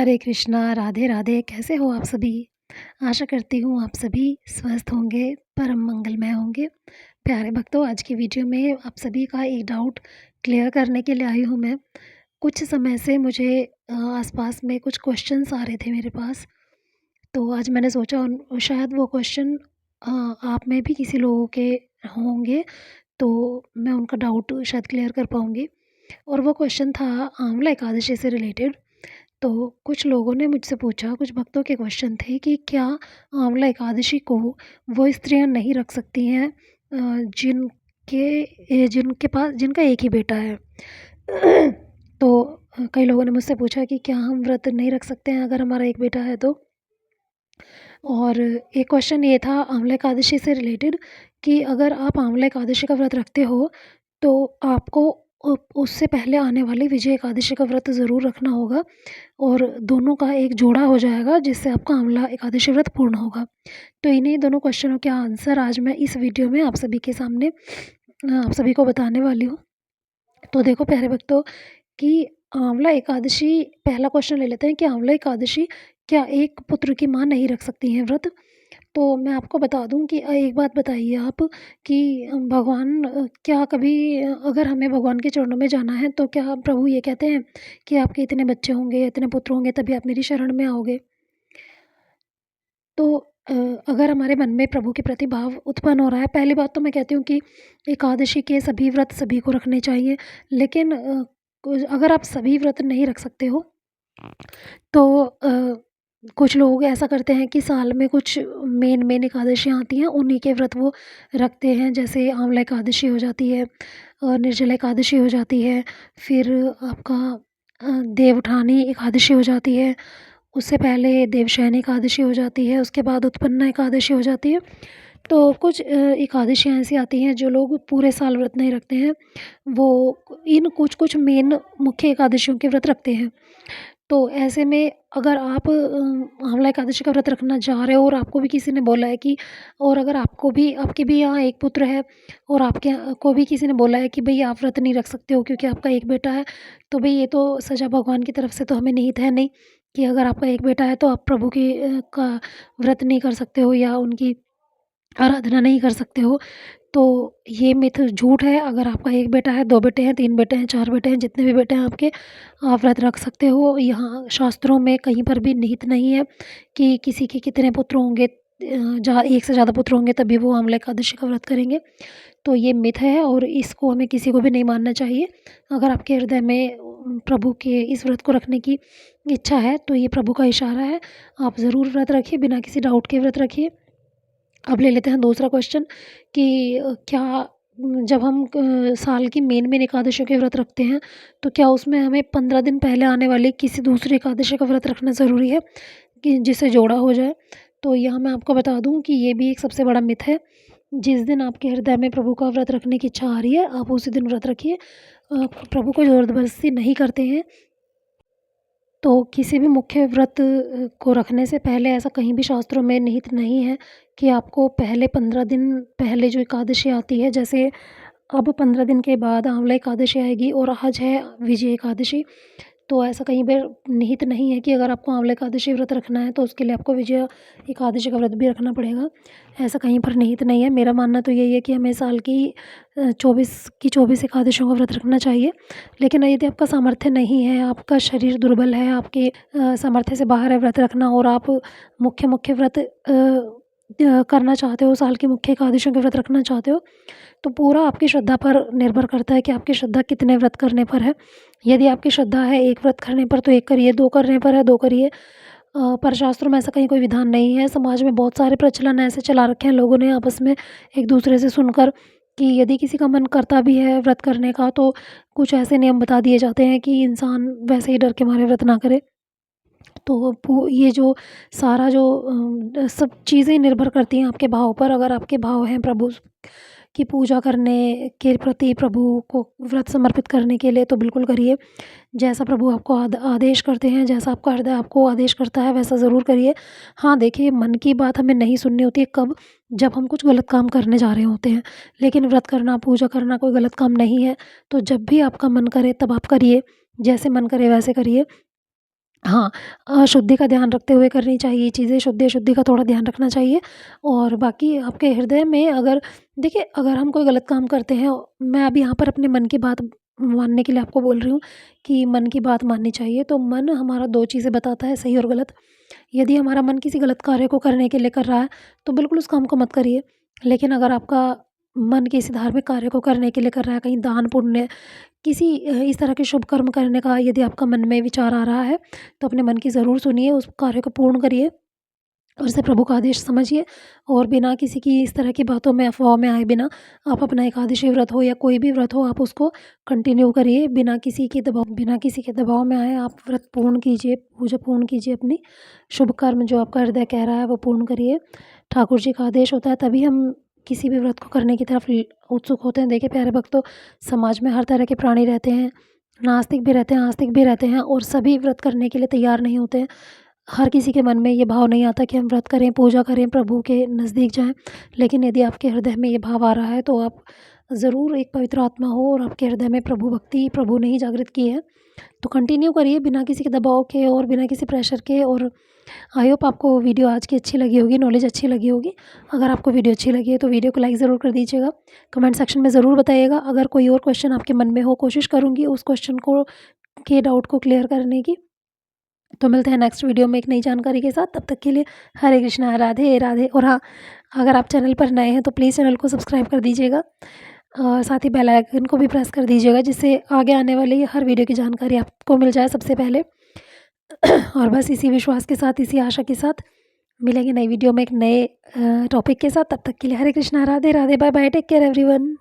हरे कृष्णा, राधे राधे। कैसे हो आप सभी? आशा करती हूँ आप सभी स्वस्थ होंगे, परम मंगलमय होंगे। प्यारे भक्तों, आज की वीडियो में आप सभी का एक डाउट क्लियर करने के लिए आई हूँ मैं। कुछ समय से मुझे आसपास में कुछ क्वेश्चंस आ रहे थे मेरे पास, तो आज मैंने सोचा शायद वो क्वेश्चन आप में भी किसी लोगों के होंगे, तो मैं उनका डाउट शायद क्लियर कर पाऊँगी। और वो क्वेश्चन था आंवला एकादशी से रिलेटेड। तो कुछ लोगों ने मुझसे पूछा, कुछ भक्तों के क्वेश्चन थे कि क्या आंवला एकादशी को वो स्त्रियां नहीं रख सकती हैं जिनके पास जिनका एक ही बेटा है। तो कई लोगों ने मुझसे पूछा कि क्या हम व्रत नहीं रख सकते हैं अगर हमारा एक बेटा है तो। और एक क्वेश्चन ये था आंवला एकादशी से रिलेटेड कि अगर आप आंवला एकादशी का व्रत रखते हो तो आपको उससे पहले आने वाली विजय एकादशी का व्रत ज़रूर रखना होगा, और दोनों का एक जोड़ा हो जाएगा जिससे आपका आंवला एकादशी व्रत पूर्ण होगा। तो इन्हीं दोनों क्वेश्चनों के आंसर आज मैं इस वीडियो में आप सभी के सामने आप सभी को बताने वाली हूँ। तो देखो प्यारे भक्तों कि आंवला एकादशी, पहला क्वेश्चन ले लेते हैं कि आंवला एकादशी क्या एक पुत्र की माँ नहीं रख सकती हैं व्रत? तो मैं आपको बता दूं कि एक बात बताइए आप कि भगवान क्या कभी अगर हमें भगवान के चरणों में जाना है तो क्या प्रभु ये कहते हैं कि आपके इतने बच्चे होंगे, इतने पुत्र होंगे तभी आप मेरी शरण में आओगे? तो अगर हमारे मन में प्रभु के प्रति भाव उत्पन्न हो रहा है, पहली बात तो मैं कहती हूँ कि एकादशी के सभी व्रत सभी को रखने चाहिए। लेकिन अगर आप सभी व्रत नहीं रख सकते हो तो कुछ लोग ऐसा करते हैं कि साल में कुछ मेन एकादशियाँ आती हैं, उन्हीं के व्रत वो रखते हैं। जैसे आंवला एकादशी हो जाती है और निर्जला एकादशी हो जाती है, फिर आपका देवउठानी एकादशी हो जाती है, उससे पहले देवशयनी एकादशी हो जाती है, उसके बाद उत्पन्ना एकादशी हो जाती है। तो कुछ एकादशियाँ ऐसी आती हैं जो लोग पूरे साल व्रत नहीं रखते हैं, वो इन कुछ मेन मुख्य एकादशियों के व्रत रखते हैं। तो ऐसे में अगर आप आंवला एकादशी का व्रत रखना चाह रहे हो और आपको भी किसी ने बोला है कि, और अगर आपको भी आपके भी यहाँ एक पुत्र है और आपके को भी किसी ने बोला है कि भई आप व्रत नहीं रख सकते हो क्योंकि आपका एक बेटा है, तो भई ये तो सज़ा भगवान की तरफ से तो हमें निहित है नहीं कि अगर आपका एक बेटा है तो आप प्रभु की का व्रत नहीं कर सकते हो या उनकी आराधना नहीं कर सकते हो। तो ये मिथ झूठ है। अगर आपका एक बेटा है, 2 बेटे हैं, 3 बेटे हैं, 4 बेटे हैं, जितने भी बेटे हैं आपके, आप व्रत रख सकते हो। यहाँ शास्त्रों में कहीं पर भी निहित नहीं है कि किसी के कितने पुत्र होंगे, जहाँ एक से ज़्यादा पुत्र होंगे तभी वो आंवला एकादशी का व्रत करेंगे। तो ये मिथ है और इसको हमें किसी को भी नहीं मानना चाहिए। अगर आपके हृदय में प्रभु के इस व्रत को रखने की इच्छा है तो ये प्रभु का इशारा है, आप ज़रूर व्रत रखिए, बिना किसी डाउट के व्रत रखिए। अब ले लेते हैं दूसरा क्वेश्चन कि क्या जब हम साल की मेन एकादशियों के व्रत रखते हैं तो क्या उसमें हमें 15 दिन पहले आने वाली किसी दूसरी एकादशी का व्रत रखना ज़रूरी है कि जिससे जोड़ा हो जाए? तो यहाँ मैं आपको बता दूँ कि ये भी एक सबसे बड़ा मिथ है। जिस दिन आपके हृदय में प्रभु का व्रत रखने की इच्छा आ रही है, आप उसी दिन व्रत रखिए। प्रभु को ज़बरदस्ती नहीं करते हैं। तो किसी भी मुख्य व्रत को रखने से पहले ऐसा कहीं भी शास्त्रों में निहित नहीं है कि आपको पहले 15 दिन पहले जो एकादशी आती है, जैसे अब 15 दिन के बाद आंवला एकादशी आएगी और आज है विजय एकादशी। तो ऐसा कहीं पर निहित नहीं है कि अगर आपको आंवला एकादशी व्रत रखना है तो उसके लिए आपको विजय एकादशी का व्रत भी रखना पड़ेगा। ऐसा कहीं पर निहित नहीं है। मेरा मानना तो यही है कि हमें साल की 24 एकादशियों का व्रत रखना चाहिए। लेकिन यदि आपका सामर्थ्य नहीं है, आपका शरीर दुर्बल है, आपके सामर्थ्य से बाहर है व्रत रखना, और आप मुख्य व्रत करना चाहते हो, साल की मुख्य एकादशियों के व्रत रखना चाहते हो, तो पूरा आपकी श्रद्धा पर निर्भर करता है कि आपकी श्रद्धा कितने व्रत करने पर है। यदि आपकी श्रद्धा है 1 व्रत करने पर तो 1 करिए, 2 करने पर है 2 करिए। पर शास्त्रों में ऐसा कहीं कोई विधान नहीं है। समाज में बहुत सारे प्रचलन ऐसे चला रखे हैं लोगों ने आपस में एक-दूसरे से सुनकर कि यदि किसी का मन करता भी है व्रत करने का तो कुछ ऐसे नियम बता दिए जाते हैं कि इंसान वैसे ही डर के मारे व्रत ना करे। तो ये जो सारा जो सब चीज़ें निर्भर करती हैं आपके भाव पर। अगर आपके भाव हैं प्रभु की पूजा करने के प्रति, प्रभु को व्रत समर्पित करने के लिए, तो बिल्कुल करिए। जैसा प्रभु आपको आदेश करते हैं, जैसा आपका हृदय आपको आदेश करता है वैसा ज़रूर करिए। हाँ, देखिए, मन की बात हमें नहीं सुननी होती है कब? जब हम कुछ गलत काम करने जा रहे होते हैं। लेकिन व्रत करना, पूजा करना कोई गलत काम नहीं है। तो जब भी आपका मन करे तब आप करिए, जैसे मन करे वैसे करिए। हाँ, शुद्धि का ध्यान रखते हुए करनी चाहिए चीज़ें, शुद्धि अशुद्धि का थोड़ा ध्यान रखना चाहिए। और बाकी आपके हृदय में अगर देखिए, अगर हम कोई गलत काम करते हैं, मैं अभी यहाँ पर अपने मन की बात मानने के लिए आपको बोल रही हूँ कि मन की बात माननी चाहिए। तो मन हमारा 2 चीज़ें बताता है, सही और गलत। यदि हमारा मन किसी गलत कार्य को करने के लिए कर रहा है, तो बिल्कुल उस काम को मत करिए। लेकिन अगर आपका मन किसी धार्मिक कार्य को करने के लिए कर रहा है, कहीं दान पुण्य, किसी इस तरह के शुभ कर्म करने का यदि आपका मन में विचार आ रहा है, तो अपने मन की ज़रूर सुनिए, उस कार्य को पूर्ण करिए और इसे प्रभु का आदेश समझिए। और बिना किसी की इस तरह की बातों में, अफ़वाह में आए बिना आप अपना एकादशी व्रत हो या कोई भी व्रत हो, आप उसको कंटिन्यू करिए। बिना किसी के दबाव में आए आप व्रत पूर्ण कीजिए, पूजा पूर्ण कीजिए अपनी। शुभ कर्म जो आपका हृदय कह रहा है, वो पूर्ण करिए। ठाकुर जी का आदेश होता है, तभी हम किसी भी व्रत को करने की तरफ उत्सुक होते हैं। देखिए प्यारे भक्तों, समाज में हर तरह के प्राणी रहते हैं, नास्तिक भी रहते हैं, आस्तिक भी रहते हैं, और सभी व्रत करने के लिए तैयार नहीं होते हैं। हर किसी के मन में ये भाव नहीं आता कि हम व्रत करें, पूजा करें, प्रभु के नज़दीक जाएँ। लेकिन यदि आपके हृदय में ये भाव आ रहा है, तो आप ज़रूर, एक पवित्र आत्मा हो और आपके हृदय में प्रभु भक्ति प्रभु ने ही जागृत की है, तो कंटिन्यू करिए बिना किसी के दबाव के और बिना किसी प्रेशर के। और आई होप आपको वीडियो आज की अच्छी लगी होगी, नॉलेज अच्छी लगी होगी। अगर आपको वीडियो अच्छी लगी है तो वीडियो को लाइक ज़रूर कर दीजिएगा। कमेंट सेक्शन में ज़रूर बताइएगा। अगर कोई और क्वेश्चन आपके मन में हो, कोशिश करूँगी उस क्वेश्चन को के डाउट को क्लियर करने की। तो मिलते हैं नेक्स्ट वीडियो में एक नई जानकारी के साथ। तब तक के लिए हरे कृष्णा, राधे राधे। और हाँ, अगर आप चैनल पर नए हैं तो प्लीज़ चैनल को सब्सक्राइब कर दीजिएगा और साथ ही बेल आइकन को भी प्रेस कर दीजिएगा, जिससे आगे आने वाली हर वीडियो की जानकारी आपको मिल जाए सबसे पहले। और बस इसी विश्वास के साथ, इसी आशा के साथ मिलेंगे नई वीडियो में एक नए टॉपिक के साथ। तब तक के लिए Hare Krishna, Radhe Radhe, bye bye, take care everyone.